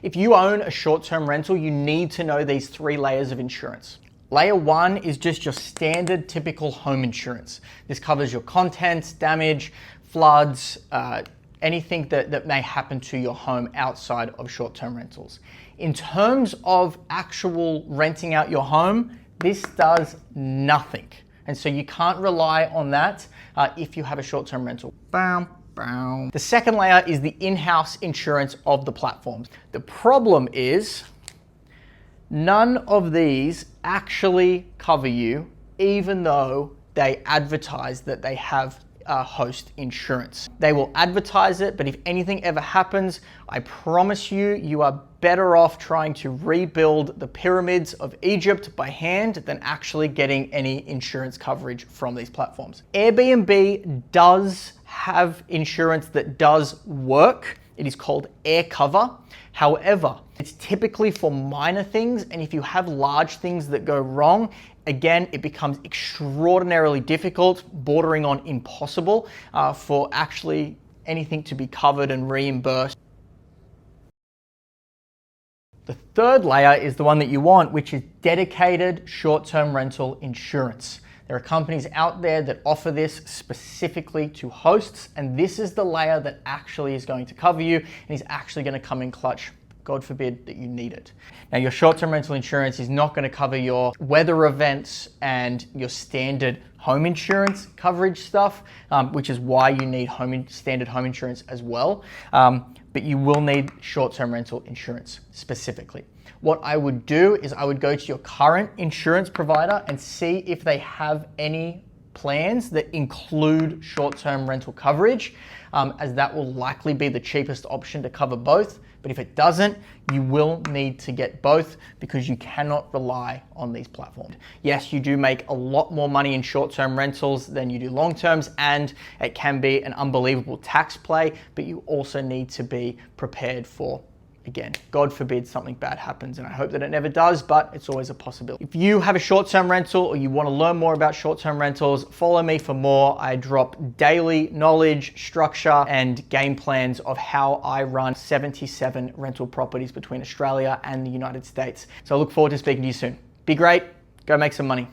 If you own a short-term rental, you need to know these 3 layers of insurance. Layer 1 is just your standard typical home insurance. This covers your contents, damage, floods, anything that may happen to your home outside of short-term rentals. In terms of actual renting out your home, this does nothing. And so you can't rely on that if you have a short-term rental. The second layer is the in-house insurance of the platforms. The problem is none of these actually cover you, even though they advertise that they have host insurance. They will advertise it, but if anything ever happens, I promise you, you are better off trying to rebuild the pyramids of Egypt by hand than actually getting any insurance coverage from these platforms. Airbnb does have insurance that does work. It is called AirCover. However, it's typically for minor things, and if you have large things that go wrong, again, it becomes extraordinarily difficult, bordering on impossible, for actually anything to be covered and reimbursed. The third layer is the one that you want, which is dedicated short-term rental insurance. There are companies out there that offer this specifically to hosts, and this is the layer that actually is going to cover you and is actually going to come in clutch. God forbid that you need it. Now, your short-term rental insurance is not going to cover your weather events and your standard home insurance coverage stuff, which is why you need standard home insurance as well. But you will need short-term rental insurance specifically. What I would do is I would go to your current insurance provider and see if they have any plans that include short-term rental coverage, as that will likely be the cheapest option to cover both. But if it doesn't, you will need to get both because you cannot rely on these platforms. Yes, you do make a lot more money in short-term rentals than you do long-terms, and it can be an unbelievable tax play, but you also need to be prepared for, again, God forbid something bad happens, and I hope that it never does, but it's always a possibility. If you have a short-term rental or you want to learn more about short-term rentals, follow me for more. I drop daily knowledge, structure, and game plans of how I run 77 rental properties between Australia and the United States. So I look forward to speaking to you soon. Be great, go make some money.